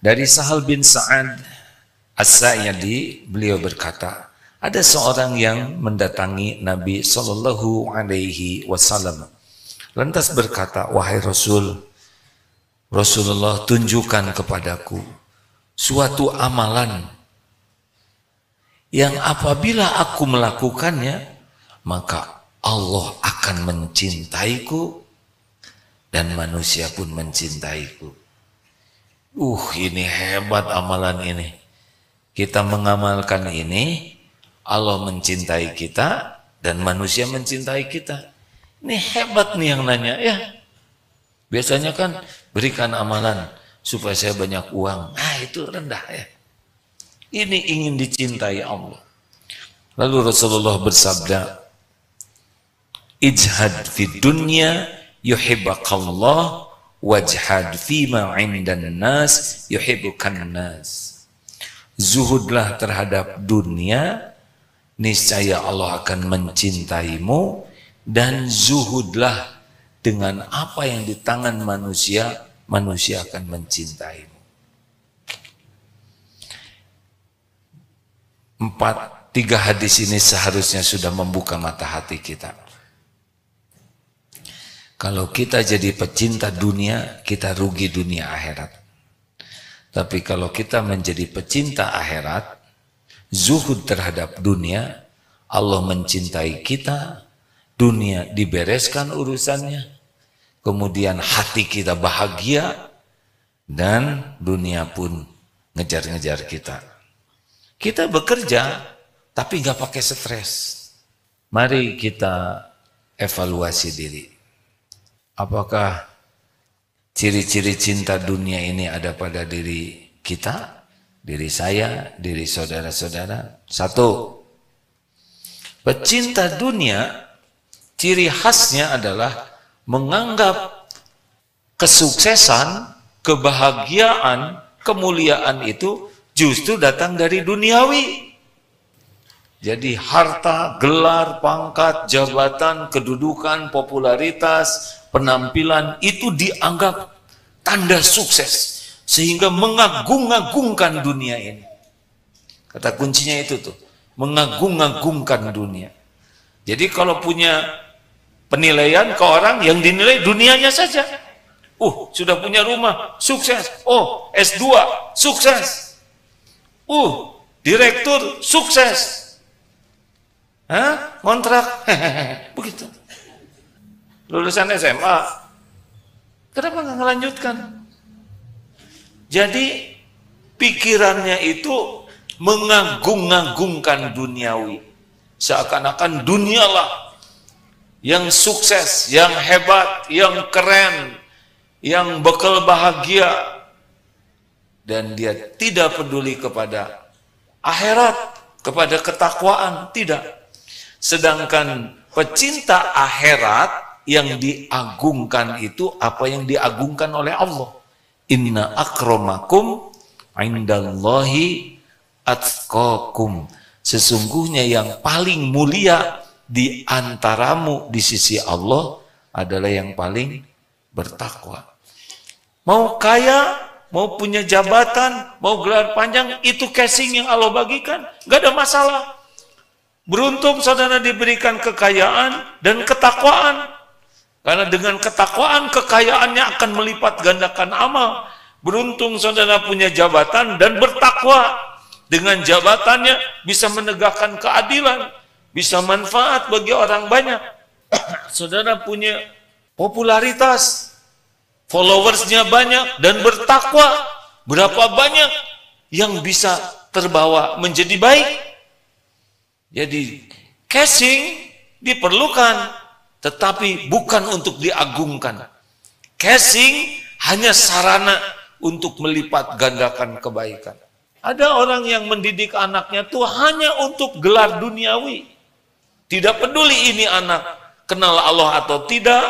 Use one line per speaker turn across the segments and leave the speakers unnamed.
Dari Sahal bin Sa'ad As-Sa'idi, beliau berkata, ada seorang yang mendatangi Nabi Shallallahu Alaihi Wasallam, lantas berkata, wahai Rasulullah, tunjukkan kepadaku suatu amalan yang apabila aku melakukannya, maka Allah akan mencintaiku dan manusia pun mencintaiku. Ini hebat amalan ini. Kita mengamalkan ini, Allah mencintai kita dan manusia mencintai kita. Ini hebat nih yang nanya ya. Biasanya kan berikan amalan supaya saya banyak uang. Itu rendah ya. Ini ingin dicintai Allah. Lalu Rasulullah bersabda, ijhad fid dunya yuhibbakallah wajhad fima 'indan nas yuhibbukan nas. Zuhudlah terhadap dunia, niscaya Allah akan mencintaimu, dan zuhudlah dengan apa yang di tangan manusia, manusia akan mencintaimu. 3 hadis ini seharusnya sudah membuka mata hati kita. Kalau kita jadi pecinta dunia, kita rugi dunia akhirat. Tapi kalau kita menjadi pecinta akhirat, zuhud terhadap dunia, Allah mencintai kita, dunia dibereskan urusannya, kemudian hati kita bahagia, dan dunia pun ngejar-ngejar kita. Kita bekerja, tapi nggak pakai stres. Mari kita evaluasi diri. Apakah ciri-ciri cinta dunia ini ada pada diri kita, diri saya, diri saudara-saudara? 1, pecinta dunia, ciri khasnya adalah menganggap kesuksesan, kebahagiaan, kemuliaan itu justru datang dari duniawi. Jadi harta, gelar, pangkat, jabatan, kedudukan, popularitas, penampilan itu dianggap tanda sukses, sehingga mengagung-agungkan dunia ini. Kata kuncinya itu tuh, mengagung-agungkan dunia. Jadi kalau punya penilaian ke orang, yang dinilai dunianya saja. Sudah punya rumah, sukses. S2, sukses. Direktur, sukses. Kontrak, begitu. Lulusan SMA, kenapa nggak ngelanjutkan? Jadi pikirannya itu mengagung-agungkan duniawi, seakan-akan dunialah yang sukses, yang hebat, yang keren, yang bekal bahagia, dan dia tidak peduli kepada akhirat, kepada ketakwaan, tidak. Sedangkan pecinta akhirat yang diagungkan itu apa yang diagungkan oleh Allah. Inna akramakum indallahi atqakum. Sesungguhnya yang paling mulia di antaramu di sisi Allah adalah yang paling bertakwa. Mau kaya, mau punya jabatan, mau gelar panjang, itu casing yang Allah bagikan, gak ada masalah. Beruntung saudara diberikan kekayaan dan ketakwaan. Karena dengan ketakwaan, kekayaannya akan melipat gandakan amal. Beruntung saudara punya jabatan dan bertakwa. Dengan jabatannya bisa menegakkan keadilan, bisa manfaat bagi orang banyak. Saudara punya popularitas, followersnya banyak dan bertakwa. Berapa banyak yang bisa terbawa menjadi baik? Jadi casing diperlukan, tetapi bukan untuk diagungkan. Casing hanya sarana untuk melipat gandakan kebaikan. Ada orang yang mendidik anaknya tuh hanya untuk gelar duniawi. Tidak peduli ini anak kenal Allah atau tidak,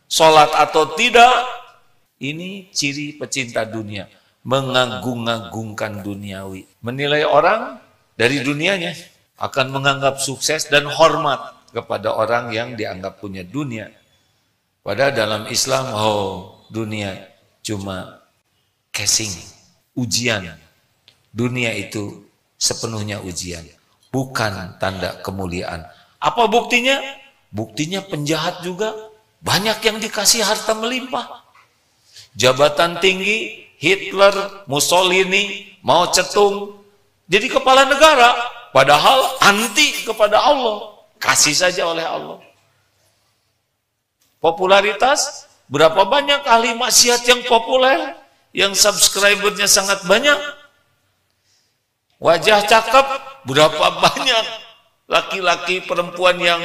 sholat atau tidak. Ini ciri pecinta dunia, mengagung-agungkan duniawi. Menilai orang dari dunianya, akan menganggap sukses dan hormat kepada orang yang dianggap punya dunia. Padahal dalam Islam, dunia cuma casing, ujian. Dunia itu sepenuhnya ujian, bukan tanda kemuliaan. Apa buktinya? Buktinya penjahat juga banyak yang dikasih harta melimpah. Jabatan tinggi, Hitler, Mussolini, Mao Zedong jadi kepala negara, padahal anti kepada Allah, kasih saja oleh Allah. Popularitas, berapa banyak ahli maksiat yang populer, yang subscribernya sangat banyak. Wajah cakep, berapa banyak laki-laki perempuan yang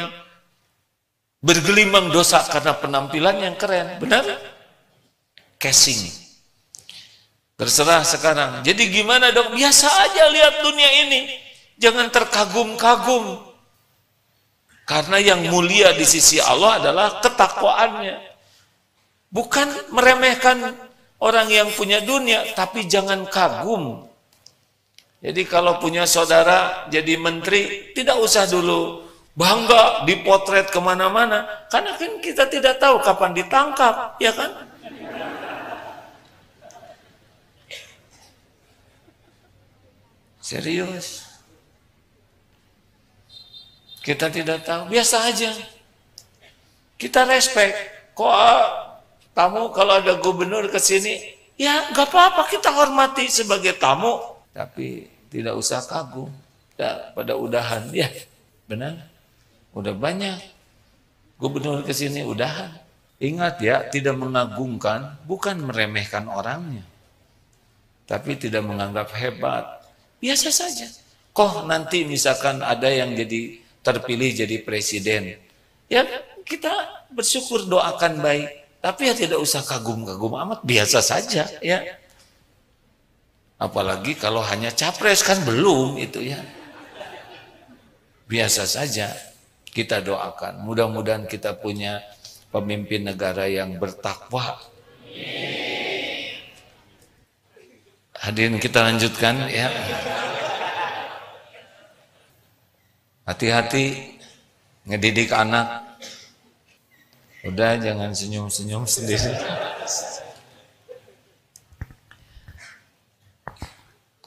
bergelimang dosa karena penampilan yang keren, benar? Casing. Terserah sekarang. Jadi gimana dong? Biasa aja lihat dunia ini. Jangan terkagum-kagum. Karena yang mulia di sisi Allah adalah ketakwaannya. Bukan meremehkan orang yang punya dunia, tapi jangan kagum. Jadi kalau punya saudara jadi menteri, tidak usah dulu bangga dipotret kemana-mana. Karena kan kita tidak tahu kapan ditangkap, ya kan? Serius. Kita tidak tahu, biasa aja. Kita respect. Kok tamu kalau ada gubernur ke sini, ya nggak apa-apa, kita hormati sebagai tamu. Tapi tidak usah kagum. Ya, pada udahan, ya benar. Udah banyak gubernur ke sini, udahan. Ingat ya, tidak mengagumkan, bukan meremehkan orangnya. Tapi tidak menganggap hebat. Biasa saja. Kok nanti misalkan ada yang jadi terpilih jadi presiden, ya kita bersyukur, doakan baik, tapi ya tidak usah kagum-kagum amat, biasa saja ya. Apalagi kalau hanya capres, kan belum itu ya. Biasa saja. Kita doakan, mudah-mudahan kita punya pemimpin negara yang bertakwa. Hadirin, kita lanjutkan ya. Hati-hati ngedidik anak. Udah, jangan senyum-senyum sendiri.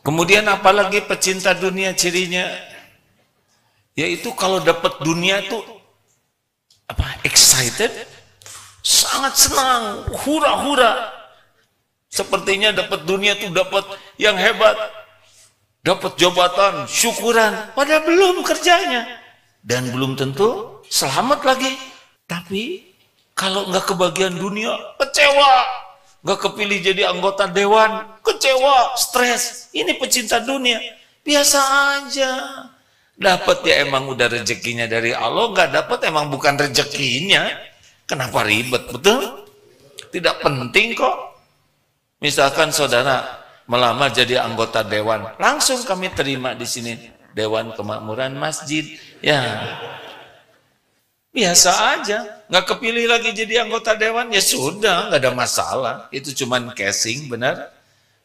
Kemudian apalagi pecinta dunia cirinya? Yaitu kalau dapat dunia itu apa? Excited, sangat senang, hura-hura. Sepertinya dapat dunia itu dapat yang hebat. Dapat jabatan, syukuran, padahal belum kerjanya. Dan belum tentu selamat lagi. Tapi kalau nggak kebagian dunia, kecewa. Nggak kepilih jadi anggota dewan, kecewa, stres. Ini pecinta dunia, biasa aja. Dapat ya emang udah rezekinya dari Allah, nggak dapat emang bukan rezekinya. Kenapa ribet, betul? Tidak penting kok. Misalkan saudara melamar jadi anggota dewan, langsung kami terima di sini, Dewan Kemakmuran Masjid, ya biasa aja. Nggak kepilih lagi jadi anggota dewan, ya sudah, nggak ada masalah. Itu cuman casing, benar.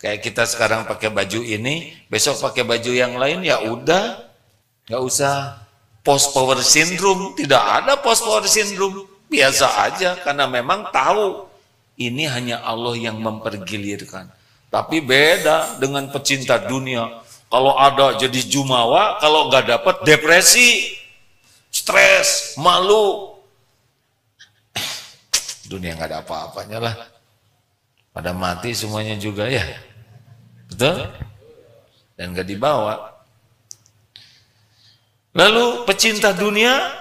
Kayak kita sekarang pakai baju ini, besok pakai baju yang lain, ya udah, nggak usah post power syndrome. Tidak ada post power syndrome, biasa aja, karena memang tahu ini hanya Allah yang mempergilirkan. Tapi beda dengan pecinta dunia. Kalau ada jadi jumawa, kalau nggak dapat depresi, stres, malu. Dunia nggak ada apa-apanya lah. Pada mati semuanya juga ya. Betul? Dan nggak dibawa. Lalu pecinta dunia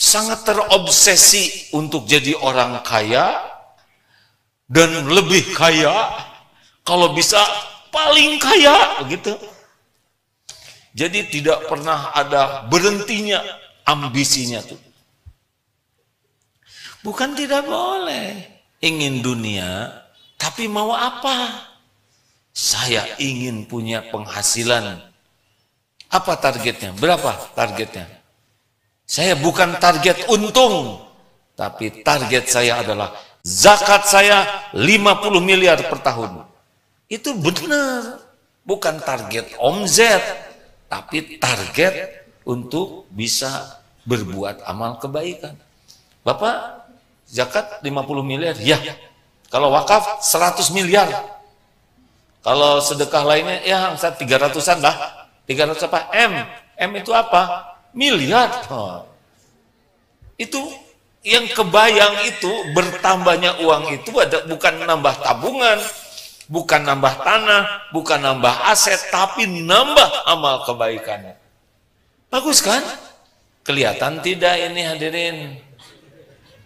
sangat terobsesi untuk jadi orang kaya dan lebih kaya. Kalau bisa paling kaya begitu. Jadi tidak pernah ada berhentinya ambisinya tuh. Bukan tidak boleh ingin dunia, tapi mau apa? Saya ingin punya penghasilan. Apa targetnya? Berapa targetnya? Saya bukan target untung, tapi target saya adalah zakat saya 50 miliar per tahun. Itu benar, bukan target omzet, tapi target untuk bisa berbuat amal kebaikan. Bapak, zakat 50 miliar, ya. Kalau wakaf 100 miliar. Kalau sedekah lainnya ya 300-an lah. 300 apa? M itu apa? Miliar. Itu yang kebayang itu bertambahnya uang itu bukan nambah tabungan, bukan nambah tanah, bukan nambah aset, tapi nambah amal kebaikannya. Bagus kan? Kelihatan tidak ini hadirin?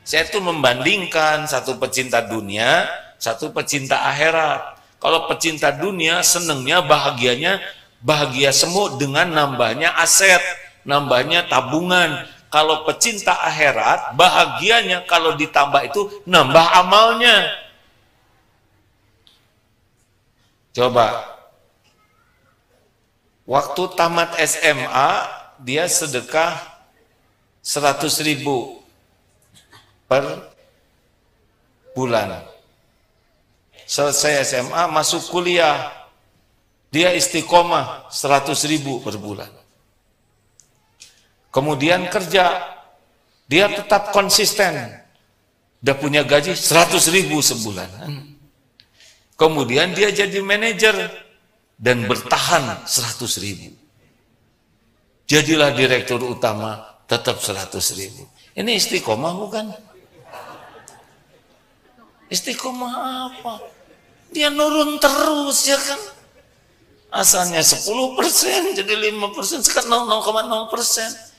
Saya tuh membandingkan satu pecinta dunia, satu pecinta akhirat. Kalau pecinta dunia senengnya, bahagia semu dengan nambahnya aset, nambahnya tabungan. Kalau pecinta akhirat, bahagianya kalau ditambah itu nambah amalnya. Coba, waktu tamat SMA, dia sedekah 100.000 per bulan. Selesai SMA, masuk kuliah, dia istiqomah 100.000 per bulan. Kemudian kerja, dia tetap konsisten, udah punya gaji 100.000 sebulan. Kemudian dia jadi manajer dan bertahan 100.000. Jadilah direktur utama, tetap 100.000. Ini istiqomah bukan? Istiqomah apa? Dia nurun terus ya kan? Asalnya 10% jadi 5%, sekarang 0,0%.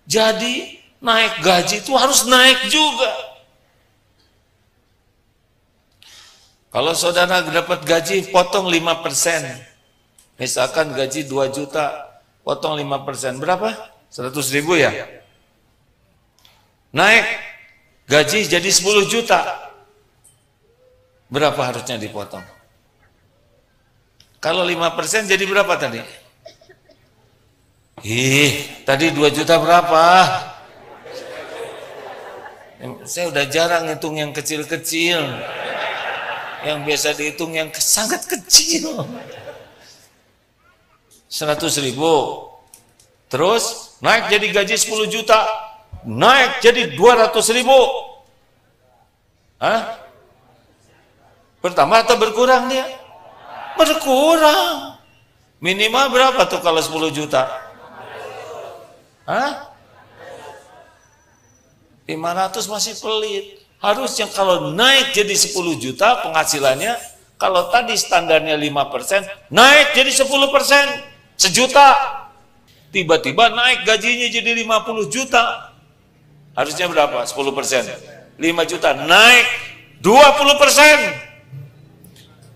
Jadi naik gaji itu harus naik juga. Kalau saudara dapat gaji, potong 5%. Misalkan gaji 2 juta, potong 5%. Berapa? 100.000 ya? Naik gaji jadi 10 juta. Berapa harusnya dipotong? Kalau 5% jadi berapa tadi? Tadi 2 juta berapa? Saya udah jarang ngitung yang kecil-kecil. Yang biasa dihitung yang sangat kecil. 100.000. Terus naik jadi gaji 10 juta. Naik jadi 200.000. Hah? Bertambah atau berkurang dia? Berkurang. Minimal berapa tuh kalau 10 juta? Hah? 500 masih pelit. Harusnya kalau naik jadi 10 juta penghasilannya, kalau tadi standarnya 5%, naik jadi 10%, sejuta. Tiba-tiba naik gajinya jadi 50 juta. Harusnya berapa? 10%. 5 juta, naik 20%.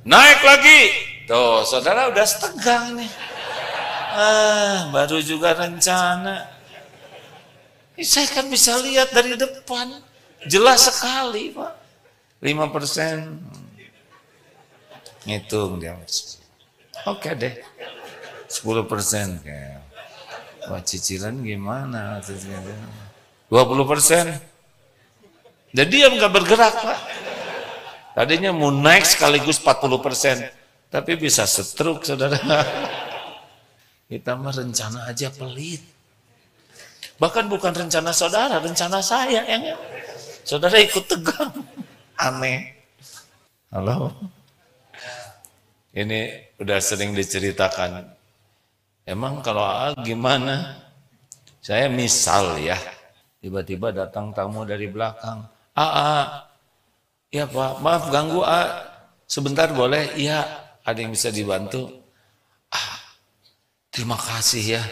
Naik lagi. Tuh, saudara udah setegang nih. Baru juga rencana. Saya kan bisa lihat dari depan, jelas sekali Pak. 5%, ngitung dia. Oke deh, 10%. Wah, cicilan gimana? 20%. Jadi dia nggak bergerak Pak. Tadinya mau naik sekaligus 40%, tapi bisa stroke saudara. Kita mah rencana aja pelit. Bahkan bukan rencana saudara, rencana saya yang saudara ikut tegang. Aneh. Halo. Ini udah sering diceritakan. Emang kalau gimana? Saya misal ya, tiba-tiba datang tamu dari belakang. Ya Pak, maaf ganggu sebentar boleh? Iya, ada yang bisa dibantu? Terima kasih ya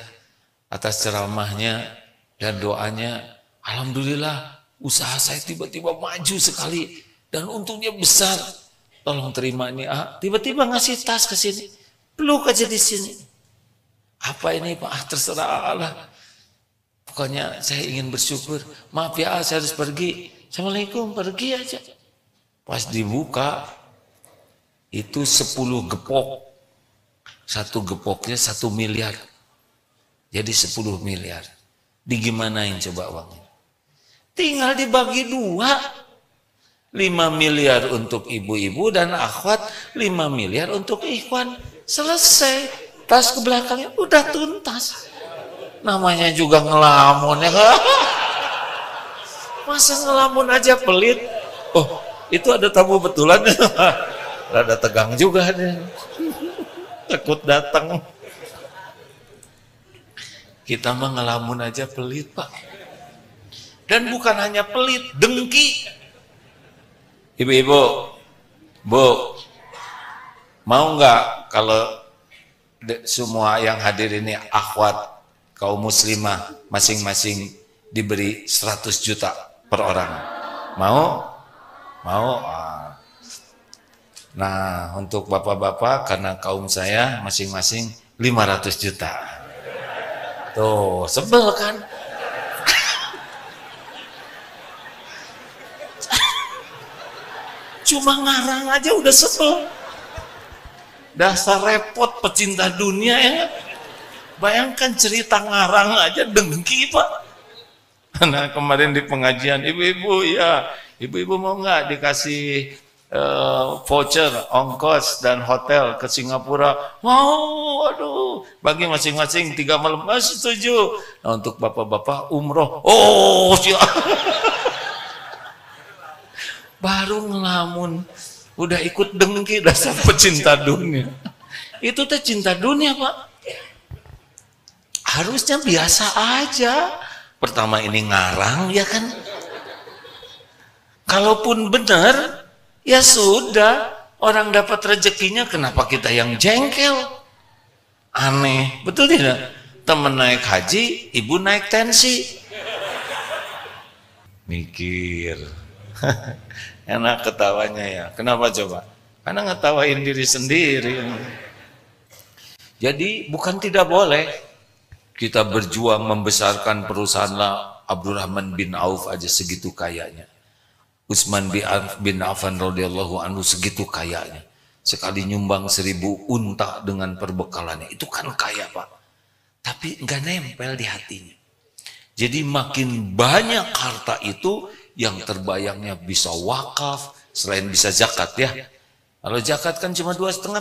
atas ceramahnya dan doanya. Alhamdulillah usaha saya tiba-tiba maju sekali dan untungnya besar. Tolong terima ini. Tiba-tiba ngasih tas ke sini, peluk aja di sini. Apa ini Pak? Terserah Allah. Pokoknya saya ingin bersyukur. Maaf ya, saya harus pergi. Assalamualaikum, pergi aja. Pas dibuka itu 10 gepok. Satu gepoknya 1 miliar. Jadi 10 miliar. Digimanain coba uangnya? Tinggal dibagi 2. 5 miliar untuk ibu-ibu dan akhwat, 5 miliar untuk ikhwan. Selesai. Tas ke belakangnya udah tuntas. Namanya juga ngelamun ya. Masa ngelamun aja pelit? Oh, itu ada tamu betulan. Rada tegang juga deh. Takut datang. Kita mah ngelamun aja pelit, Pak. Dan bukan hanya pelit, dengki. Ibu-ibu, Bu, mau nggak kalau semua yang hadir ini akhwat kaum muslimah masing-masing diberi 100 juta per orang? Mau? Mau? Nah, untuk bapak-bapak karena kaum saya masing-masing 500 juta. Tuh, sebel kan? Cuma ngarang aja udah sebel. Dasar repot pecinta dunia ya. Bayangkan cerita ngarang aja dengki, Pak. Nah, kemarin di pengajian, ibu-ibu ya, ibu-ibu mau nggak dikasih voucher ongkos dan hotel ke Singapura? Mau, aduh, bagi masing-masing 3 malam. Setuju. Nah, untuk bapak-bapak umroh, oh siap. Baru ngelamun, udah ikut dengki, dasar pecinta dunia. Itu teh cinta dunia, Pak. Harusnya biasa aja. Pertama ini ngarang, ya kan? Kalaupun benar, ya sudah. Orang dapat rezekinya, kenapa kita yang jengkel? Aneh, betul tidak? Temen naik haji, ibu naik tensi. Mikir. Enak ketawanya ya. Kenapa coba? Karena ngetawain diri sendiri. Jadi bukan tidak boleh kita berjuang membesarkan perusahaan Abdurrahman bin Auf aja segitu kayanya. Utsman bin Affan radhiyallahu anhu segitu kayanya. Sekali nyumbang 1000 unta dengan perbekalannya. Itu kan kaya, Pak. Tapi nggak nempel di hatinya. Jadi makin banyak harta itu, yang terbayangnya bisa wakaf, selain bisa zakat ya. Kalau zakat kan cuma 2,5%.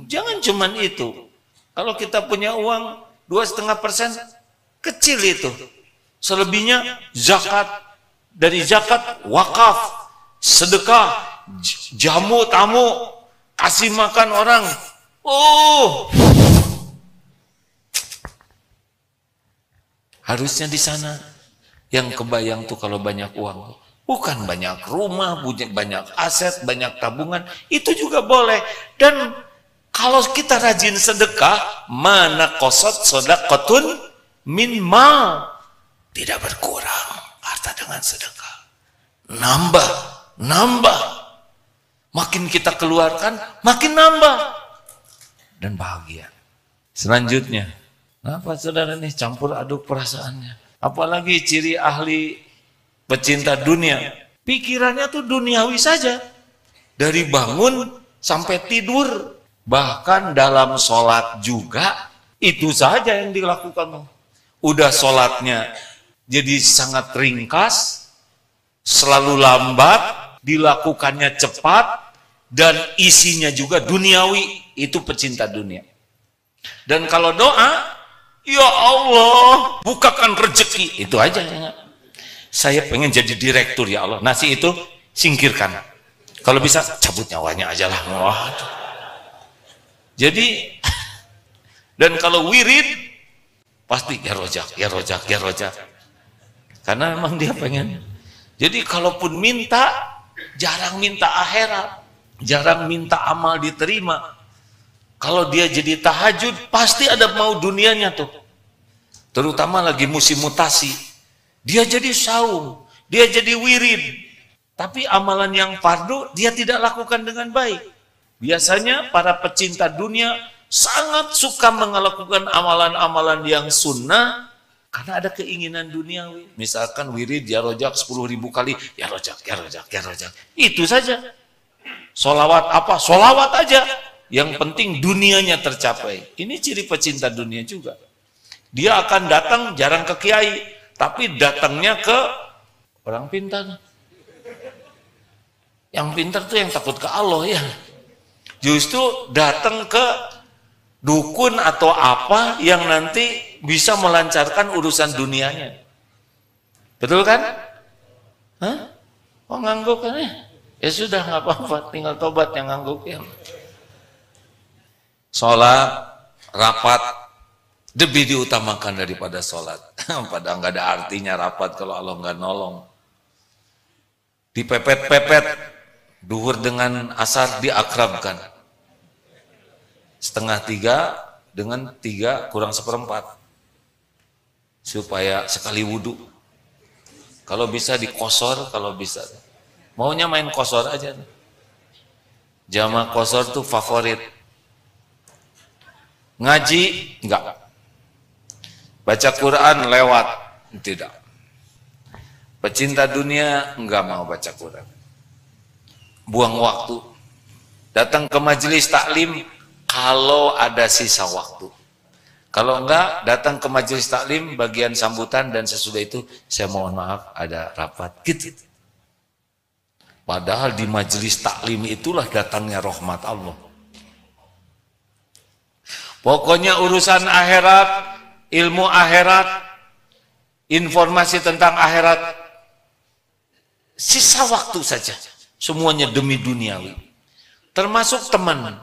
Jangan cuman itu. Kalau kita punya uang 2,5%, kecil itu. Selebihnya zakat, dari zakat wakaf, sedekah, jamu tamu, kasih makan orang. Oh, harusnya di sana. Yang kebayang tuh kalau banyak uang, bukan banyak rumah, banyak aset, banyak tabungan, itu juga boleh. Dan kalau kita rajin sedekah, mana kosot sodakotun min mal, tidak berkurang harta dengan sedekah, nambah, makin kita keluarkan, makin nambah dan bahagia. Selanjutnya, kenapa saudara nih campur aduk perasaannya? Apalagi ciri ahli pecinta dunia, pikirannya tuh duniawi saja. Dari bangun sampai tidur, bahkan dalam sholat juga, itu saja yang dilakukan. Udah sholatnya jadi sangat ringkas, selalu lambat, dilakukannya cepat, dan isinya juga duniawi. Itu pecinta dunia. Dan kalau doa, ya Allah, bukakan rezeki. Itu aja. Saya pengen jadi direktur, ya Allah. Nasi itu singkirkan. Kalau bisa cabut nyawanya aja lah. Waduh. Jadi, dan kalau wirid, pasti ya rojak. Karena memang dia pengen. Jadi kalaupun minta, jarang minta akhirat. Jarang minta amal diterima. Kalau dia jadi tahajud, pasti ada mau dunianya tuh. Terutama lagi musim mutasi. Dia jadi saum, dia jadi wirid. Tapi amalan yang fardu, dia tidak lakukan dengan baik. Biasanya para pecinta dunia sangat suka melakukan amalan-amalan yang sunnah, karena ada keinginan duniawi. Misalkan wirid, ya rojak 10.000 kali, ya rojak. Itu saja. Solawat apa? Solawat aja. Yang penting dunianya tercapai. Ini ciri pecinta dunia juga. Dia akan datang jarang ke kiai, tapi datangnya ke orang pintar. Yang pintar tuh yang takut ke Allah ya. Justru datang ke dukun atau apa yang nanti bisa melancarkan urusan dunianya. Betul kan? Hah? Oh ngangguk kan ya? Ya sudah, nggak apa-apa, tinggal tobat yang ngangguk yang. Sholat, rapat, lebih diutamakan daripada sholat. Padahal nggak ada artinya rapat kalau Allah nggak nolong. Dipepet-pepet, duhur dengan asar diakrabkan. 2:30 dengan 3 kurang 1/4. Supaya sekali wudhu. Kalau bisa dikosor, kalau bisa. Maunya main kosor aja. Jamaah kosor tuh favorit. Ngaji, enggak. Baca Quran lewat, tidak. Pecinta dunia, enggak mau baca Quran. Buang waktu. Datang ke majelis taklim, kalau ada sisa waktu. Kalau enggak, datang ke majelis taklim, bagian sambutan, dan sesudah itu, saya mohon maaf, ada rapat. Gitu. Padahal di majelis taklim itulah datangnya rahmat Allah. Pokoknya urusan akhirat, ilmu akhirat, informasi tentang akhirat, sisa waktu saja. Semuanya demi duniawi. Termasuk teman.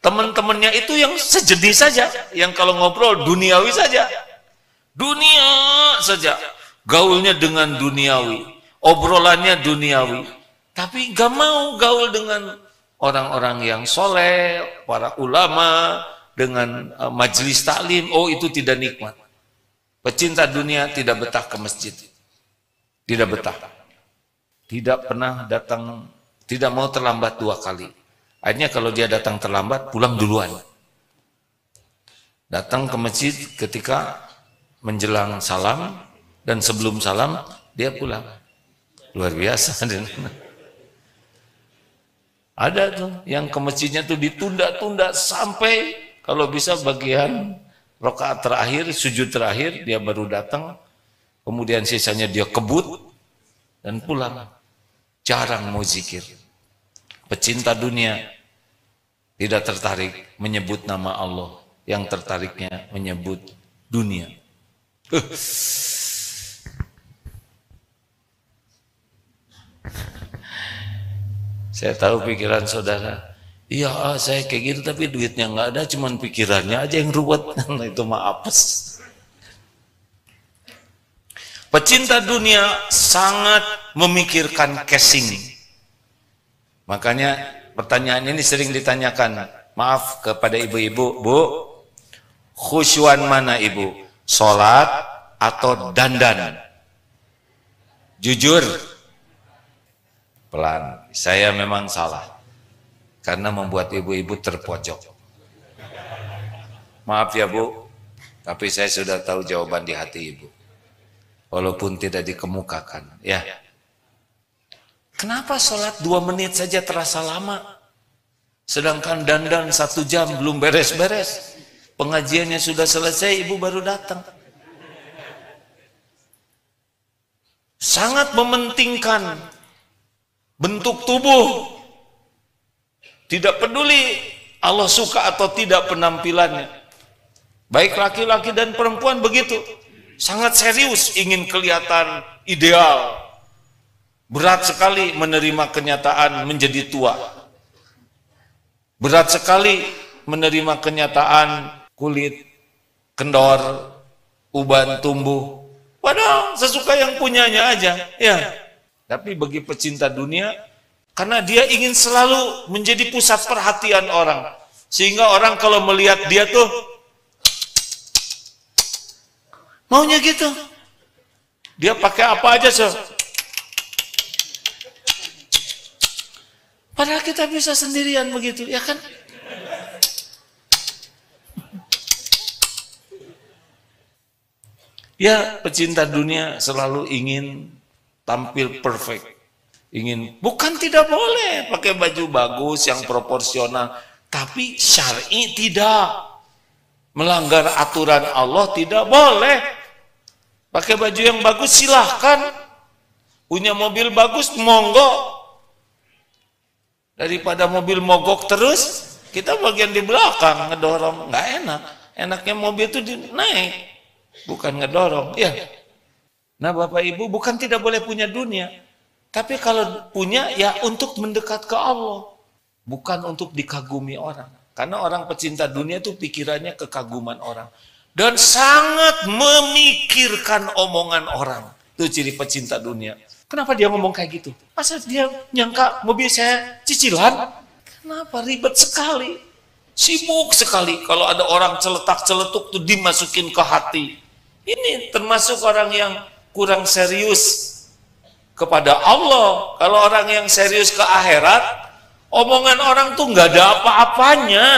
Teman-temannya itu yang sejenis saja. Yang kalau ngobrol duniawi saja. Dunia saja. Gaulnya dengan duniawi. Obrolannya duniawi. Tapi gak mau gaul dengan orang-orang yang soleh, para ulama, dengan majelis taklim. Oh, itu tidak nikmat. Pecinta dunia tidak betah ke masjid. Tidak betah. Tidak pernah datang, tidak mau terlambat 2 kali. Akhirnya kalau dia datang terlambat, pulang duluan. Datang ke masjid ketika menjelang salam, dan sebelum salam, dia pulang. Luar biasa. Ada tuh yang ke masjidnya tuh ditunda-tunda sampai kalau bisa bagian rakaat terakhir, sujud terakhir dia baru datang, kemudian sisanya dia kebut dan pulang. Jarang mau zikir. Pecinta dunia tidak tertarik menyebut nama Allah, yang tertariknya menyebut dunia. Saya tahu pikiran saudara. Iya, saya kayak gitu tapi duitnya nggak ada, cuman pikirannya aja yang ruwet. Itu mah apes. Pecinta dunia sangat memikirkan casing. Makanya pertanyaan ini sering ditanyakan. Maaf kepada ibu-ibu, Bu, khusyuan mana ibu? Sholat atau dandan? Jujur. Pelan, saya memang salah karena membuat ibu-ibu terpojok. Maaf ya Bu, tapi saya sudah tahu jawaban di hati ibu, walaupun tidak dikemukakan. Ya, kenapa sholat 2 menit saja terasa lama, sedangkan dandan 1 jam belum beres-beres, pengajiannya sudah selesai, ibu baru datang. Sangat mementingkan bentuk tubuh, tidak peduli Allah suka atau tidak penampilannya. Baik laki-laki dan perempuan begitu, sangat serius ingin kelihatan ideal. Berat sekali menerima kenyataan menjadi tua. Berat sekali menerima kenyataan kulit kendor, uban tumbuh. Padahal sesuka yang punyanya aja, ya. Tapi bagi pecinta dunia, karena dia ingin selalu menjadi pusat perhatian orang. Sehingga orang kalau melihat dia tuh, maunya gitu. Dia pakai apa aja, so. Padahal kita bisa sendirian begitu, ya kan? Ya, pecinta dunia selalu ingin tampil perfect, ingin, bukan tidak boleh pakai baju bagus yang proporsional, tapi syar'i tidak, melanggar aturan Allah tidak boleh. Pakai baju yang bagus silahkan, punya mobil bagus monggo, daripada mobil mogok terus kita bagian di belakang ngedorong, nggak enak. Enaknya mobil itu naik, bukan ngedorong, ya. Nah Bapak Ibu, bukan tidak boleh punya dunia, Tapi kalau punya ya untuk mendekat ke Allah, bukan untuk dikagumi orang. Karena orang pecinta dunia itu pikirannya kekaguman orang dan sangat memikirkan omongan orang. Itu ciri pecinta dunia. Kenapa dia ngomong kayak gitu? Masa dia nyangka mobil saya cicilan? Kenapa ribet sekali? Sibuk sekali kalau ada orang celetak-celetuk tuh dimasukin ke hati. Ini termasuk orang yang kurang serius kepada Allah. Kalau orang yang serius ke akhirat, omongan orang tuh nggak ada apa-apanya.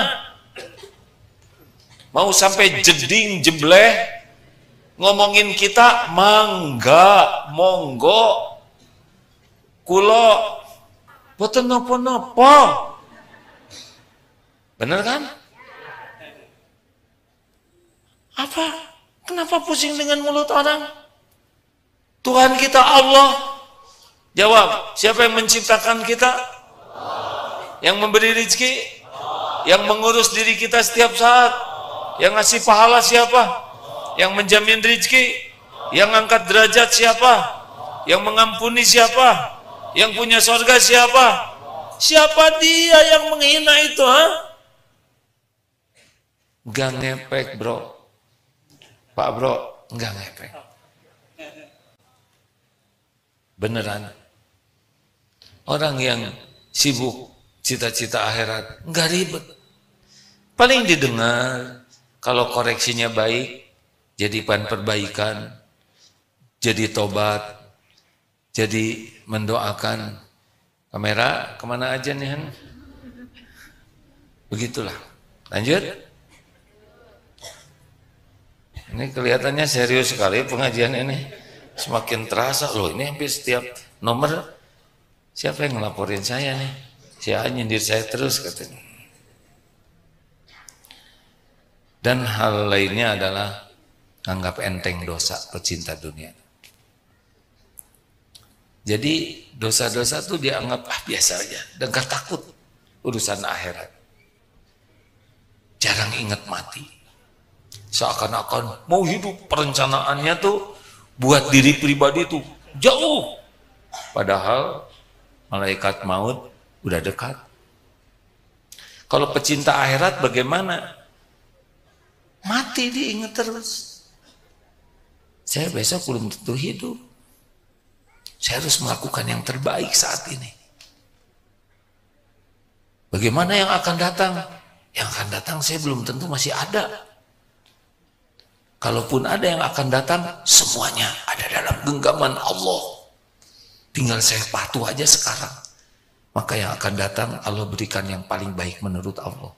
Mau sampai jeding jebleh ngomongin kita, mangga, monggo, kulo, boten nopo-nopo. Bener kan? Apa? Kenapa pusing dengan mulut orang? Tuhan kita Allah. Jawab, siapa yang menciptakan kita? Yang memberi rezeki? Yang mengurus diri kita setiap saat? Yang ngasih pahala siapa? Yang menjamin rezeki? Yang angkat derajat siapa? Yang mengampuni siapa? Yang punya surga siapa? Siapa dia yang menghina itu? Ha? Gak ngepek bro, Pak bro, gak ngepek. Beneran. Orang yang sibuk cita-cita akhirat, gak ribet. Paling didengar, kalau koreksinya baik, jadi bahan perbaikan, jadi tobat, jadi mendoakan. Kamera kemana aja nih Han? Begitulah. Lanjut. Ini kelihatannya serius sekali pengajian ini. Semakin terasa loh, ini hampir setiap nomor. Siapa yang ngelaporin saya nih? Si A nyindir saya terus katanya. Dan hal lainnya adalah anggap enteng dosa pecinta dunia. Jadi dosa-dosa itu dianggap biasa aja dan gak takut urusan akhirat. Jarang ingat mati. Seakan-akan mau hidup, perencanaannya tuh buat diri pribadi tuh jauh. Padahal malaikat maut udah dekat. Kalau pecinta akhirat bagaimana? Mati diingat terus. Saya besok belum tentu hidup. Saya harus melakukan yang terbaik saat ini. Bagaimana yang akan datang? Yang akan datang saya belum tentu masih ada. Kalaupun ada yang akan datang, semuanya ada dalam genggaman Allah. Tinggal saya patuh aja sekarang. Maka yang akan datang, Allah berikan yang paling baik menurut Allah.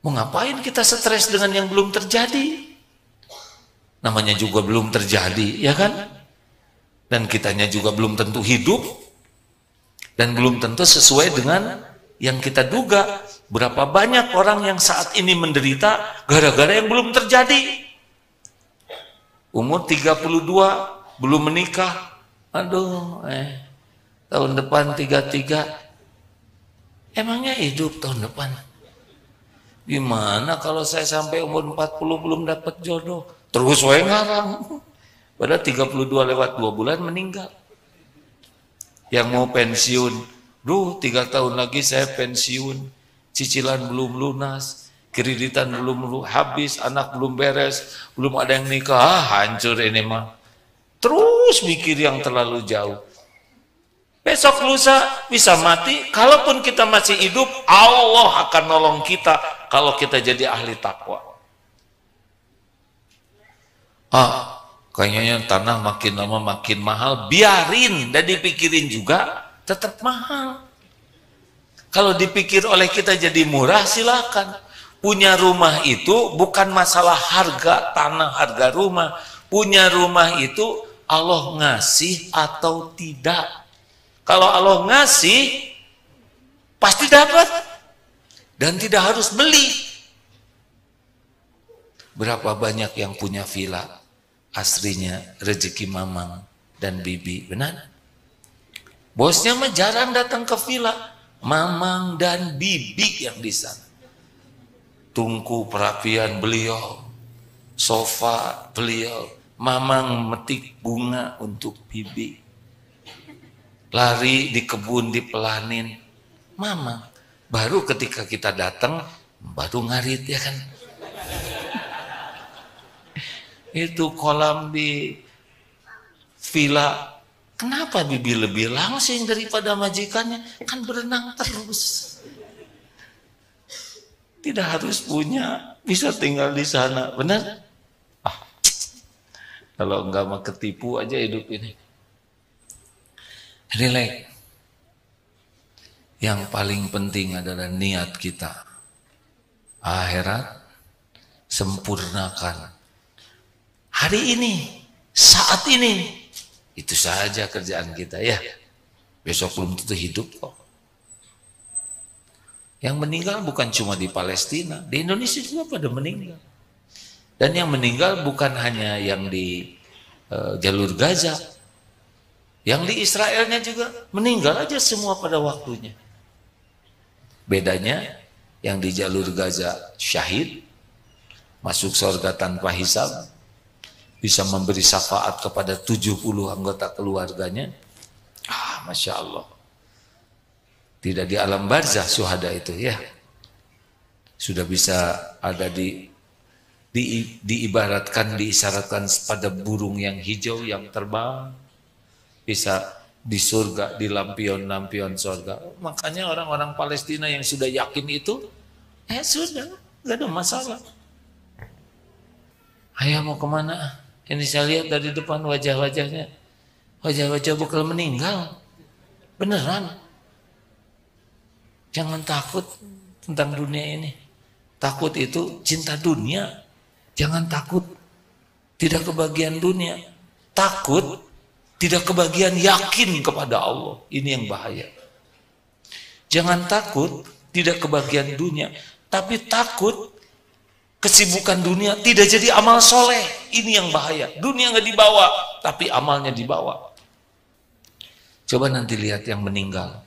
Mau ngapain kita stres dengan yang belum terjadi? Namanya juga belum terjadi, ya kan? Dan kitanya juga belum tentu hidup. Dan belum tentu sesuai dengan yang kita duga. Berapa banyak orang yang saat ini menderita gara-gara yang belum terjadi. Umur 32 belum menikah. Aduh, tahun depan 33. Emangnya hidup tahun depan? Gimana kalau saya sampai umur 40 belum dapat jodoh? Terus wae ngarang. Padahal 32 lewat 2 bulan meninggal. Yang mau pensiun, 3 tahun lagi saya pensiun. Cicilan belum lunas, kreditan belum habis, anak belum beres, belum ada yang nikah, hancur ini mah. Terus mikir yang terlalu jauh. Besok lusa bisa mati, kalaupun kita masih hidup, Allah akan nolong kita kalau kita jadi ahli takwa. Kayaknya tanah makin lama makin mahal, biarin, dan dipikirin juga tetap mahal. Kalau dipikir oleh kita jadi murah, silakan. Punya rumah itu bukan masalah harga tanah, harga rumah. Punya rumah itu Allah ngasih atau tidak. Kalau Allah ngasih, pasti dapat. Dan tidak harus beli. Berapa banyak yang punya villa, aslinya rezeki mamang dan bibi, benar? Bosnya mah jarang datang ke villa. Mamang dan bibi yang di sana. Tungku perapian beliau, sofa beliau, mamang metik bunga untuk bibi. lari di kebun dipelanin. Mama, baru ketika kita datang baru ngarit ya kan. Itu kolam di villa, kenapa bibi lebih langsing daripada majikannya? Kan berenang terus. Tidak harus punya, bisa tinggal di sana, benar? Kalau enggak mah ketipu aja hidup ini. Relax. Yang paling penting adalah niat kita. Akhirat, sempurnakan. Hari ini, saat ini, itu saja kerjaan kita ya. Besok belum tentu hidup kok. Yang meninggal bukan cuma di Palestina, di Indonesia juga pada meninggal. Dan yang meninggal bukan hanya yang di jalur Gaza, yang di Israelnya juga meninggal aja semua pada waktunya. Bedanya yang di jalur Gaza syahid, masuk surga tanpa hisab, bisa memberi syafaat kepada 70 anggota keluarganya. Masya Allah. Tidak di alam barzah syuhada itu ya. Sudah bisa ada diibaratkan, diisyaratkan pada burung yang hijau yang terbang. Bisa di surga, di lampion-lampion surga. Makanya orang-orang Palestina yang sudah yakin itu, sudah, gak ada masalah. Ayah mau kemana? Ini saya lihat dari depan wajah-wajahnya. Wajah-wajah bakal meninggal. Beneran. Jangan takut tentang dunia ini. Takut itu cinta dunia. Jangan takut tidak kebagian dunia. Takut tidak kebagian yakin kepada Allah. Ini yang bahaya. Jangan takut tidak kebagian dunia. Tapi takut kesibukan dunia tidak jadi amal soleh. Ini yang bahaya. Dunia nggak dibawa, tapi amalnya dibawa. Coba nanti lihat yang meninggal.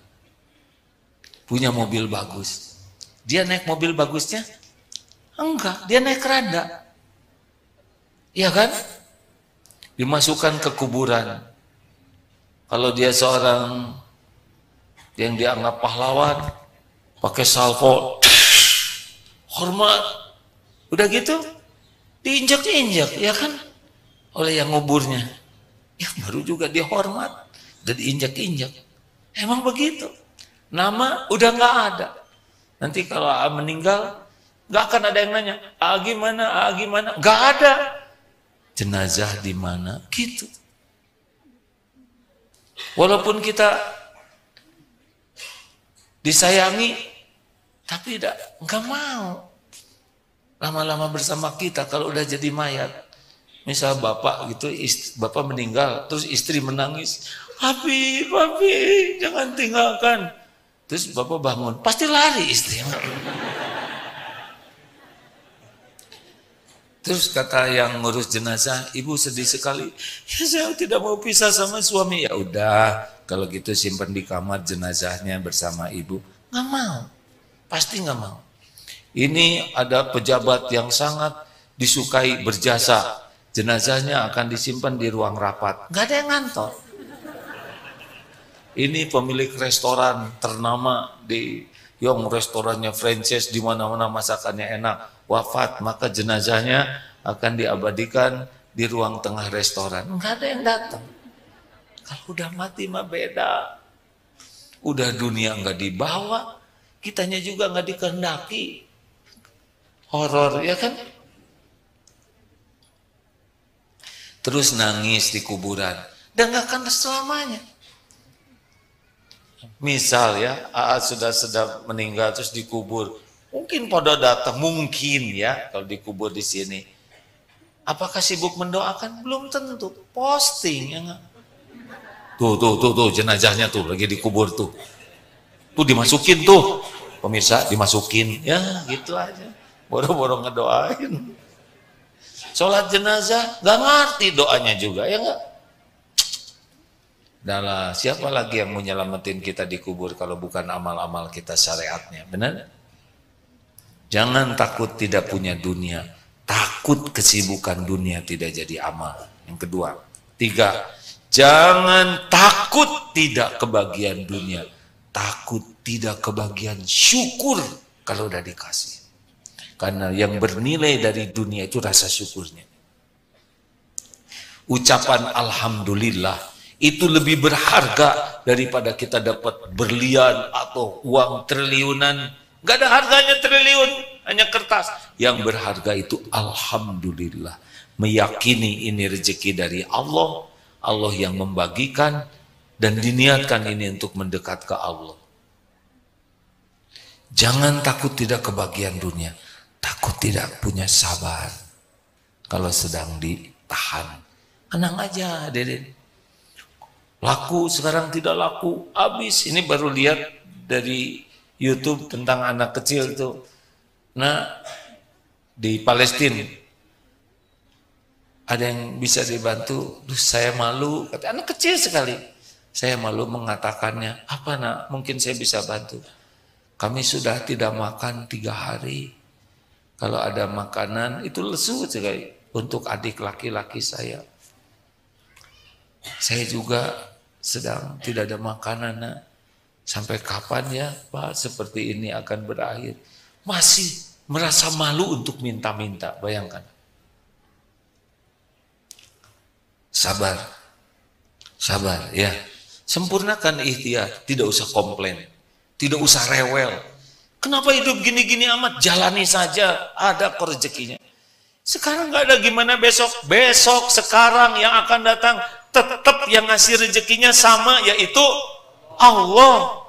Punya mobil bagus. Dia naik mobil bagusnya? Enggak, dia naik keranda. Iya kan? Dimasukkan ke kuburan. Kalau dia seorang yang dianggap pahlawan, pakai salvo, hormat. Udah gitu, diinjak-injak, ya kan? Oleh yang nguburnya. Ya baru juga dihormat dan diinjak-injak. Emang begitu. Nama udah nggak ada. Nanti kalau meninggal, nggak akan ada yang nanya, gimana, gimana? Nggak ada. Jenazah di mana? Gitu. Walaupun kita disayangi, tapi nggak mau lama-lama bersama kita kalau udah jadi mayat. Misal bapak gitu, bapak meninggal, terus istri menangis, papi, jangan tinggalkan. Terus bapak bangun, pasti lari istri. Terus kata yang ngurus jenazah, ibu sedih sekali. Ya saya tidak mau pisah sama suami. Ya udah, kalau gitu simpan di kamar jenazahnya bersama ibu. Nggak mau, pasti nggak mau. Ini ada pejabat yang sangat disukai berjasa. Jenazahnya akan disimpan di ruang rapat. Nggak ada yang ngantor. Ini pemilik restoran ternama di yang restorannya franchise di mana-mana masakannya enak, wafat, maka jenazahnya akan diabadikan di ruang tengah restoran. Enggak ada yang datang. Kalau udah mati mah beda. Udah dunia enggak dibawa, kitanya juga enggak dikehendaki. Horor ya kan? Terus nangis di kuburan. Dan enggak akan selamanya. Misal ya, sudah meninggal terus dikubur. Mungkin pada datang, mungkin ya kalau dikubur di sini. Apakah sibuk mendoakan? Belum tentu. Posting ya enggak? Tuh jenazahnya tuh lagi dikubur tuh. Tuh dimasukin tuh. Pemirsa dimasukin. Ya gitu aja. Boro-boro ngedoain. Sholat jenazah gak ngerti doanya juga ya enggak? Dahlah, siapa lagi yang mau nyelamatin kita dikubur kalau bukan amal-amal kita syariatnya, benar? Jangan takut tidak punya dunia, takut kesibukan dunia tidak jadi amal. Yang kedua, 3, Jangan takut tidak kebagian dunia, takut tidak kebagian syukur kalau udah dikasih. Karena yang bernilai dari dunia itu rasa syukurnya. Ucapan alhamdulillah itu lebih berharga daripada kita dapat berlian atau uang triliunan. Gak ada harganya triliun, hanya kertas. Yang berharga itu alhamdulillah. Meyakini ini rezeki dari Allah, Allah yang membagikan, dan diniatkan ini untuk mendekat ke Allah. Jangan takut tidak kebagian dunia, takut tidak punya sabar kalau sedang ditahan. Tenang aja, Deden. Laku sekarang tidak laku, habis. Ini baru lihat dari YouTube tentang anak kecil itu. Nah, di Palestina ada yang bisa dibantu. Duh, saya malu, kata anak kecil sekali. Saya malu mengatakannya. Apa nak? Mungkin saya bisa bantu. Kami sudah tidak makan 3 hari. Kalau ada makanan itu lesu sekali untuk adik laki-laki saya. Saya juga sedang tidak ada makanan. Nak. Sampai kapan ya Pak seperti ini akan berakhir? Masih merasa malu untuk minta-minta, bayangkan. Sabar, sabar ya. Sempurnakan ikhtiar, tidak usah komplain, tidak usah rewel. Kenapa hidup gini-gini amat? Jalani saja, ada kok rezekinya. Sekarang nggak ada gimana besok, besok sekarang yang akan datang tetap yang ngasih rezekinya sama, yaitu Allah.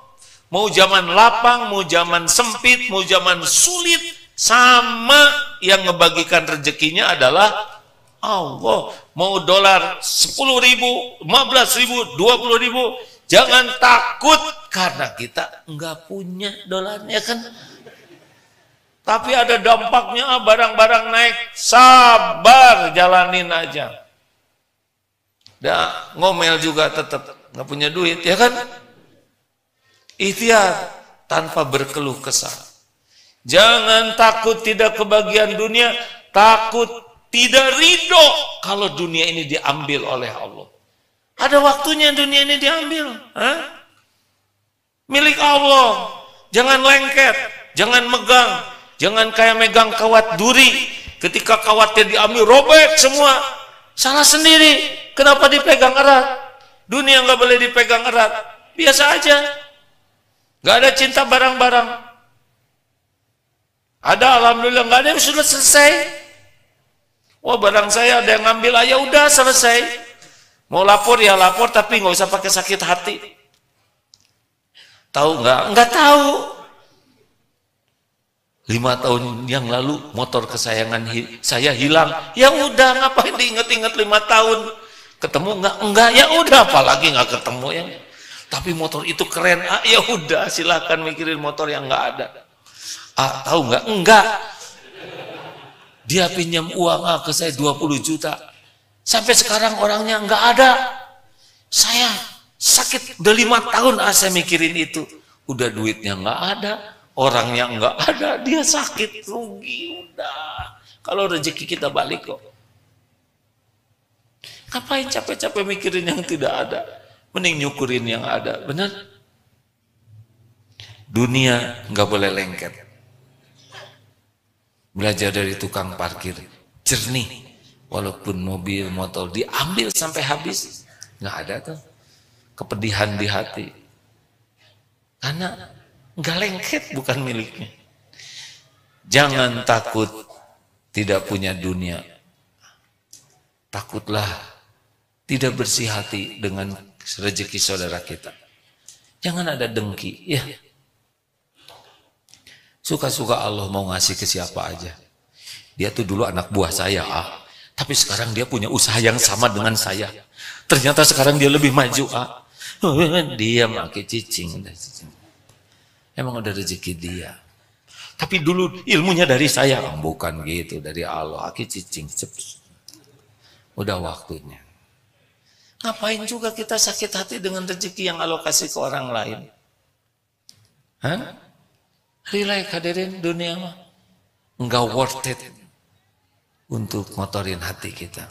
Mau zaman lapang, mau zaman sempit, mau zaman sulit, sama yang ngebagikan rezekinya adalah Allah. Mau dolar 10.000, 15.000, 20.000, jangan takut karena kita nggak punya dolarnya kan. Tapi ada dampaknya, barang-barang naik, sabar, jalanin aja. Dah ngomel juga tetap nggak punya duit, ya kan? Ikhtiar tanpa berkeluh kesah. Jangan takut tidak kebagian dunia, takut tidak ridho kalau dunia ini diambil oleh Allah. Ada waktunya dunia ini diambil. Milik Allah. Jangan lengket, jangan megang, jangan kayak megang kawat duri. Ketika kawatnya diambil, robek semua. Salah sendiri. Kenapa dipegang erat? Dunia nggak boleh dipegang erat. Biasa aja. Gak ada cinta barang-barang. Ada, alhamdulillah. Gak ada yang sudah selesai. Wah, barang saya ada yang ngambil, ya udah selesai. Mau lapor ya lapor, tapi nggak usah pakai sakit hati. Tahu nggak? Nggak tahu. 5 tahun yang lalu motor kesayangan saya hilang. Ya udah, ngapain diinget-inget 5 tahun? Ketemu nggak? Enggak. Ya udah, apalagi nggak ketemu ya. Tapi motor itu keren, ya udah silahkan mikirin motor yang nggak ada. Tahu nggak? Enggak. Dia pinjam uang ke saya 20 juta. Sampai sekarang orangnya nggak ada. Saya sakit udah 5 tahun saya mikirin itu. Udah duitnya nggak ada, orangnya nggak ada, dia sakit, rugi udah. Kalau rezeki kita balik kok. Ngapain capek-capek mikirin yang tidak ada? Mending nyukurin yang ada, benar? Dunia nggak boleh lengket. Belajar dari tukang parkir, jernih. Walaupun mobil, motor diambil sampai habis, nggak ada tuh kepedihan di hati. Karena nggak lengket, bukan miliknya. Jangan takut tidak punya dunia. Takutlah tidak bersih hati dengan rezeki saudara kita. Jangan ada dengki, ya. Suka-suka Allah mau ngasih ke siapa aja. Dia tuh dulu anak buah saya, tapi sekarang dia punya usaha yang sama dengan saya. Ternyata sekarang dia lebih maju, Dia pakai cicing. Emang udah rezeki dia. Tapi dulu ilmunya dari saya, bukan gitu, dari Allah. Aki cicing, udah waktunya. Ngapain juga kita sakit hati dengan rezeki yang Allah kasih ke orang lain? Relax, hadirin, dunia mah enggak worth it untuk ngotorin hati kita.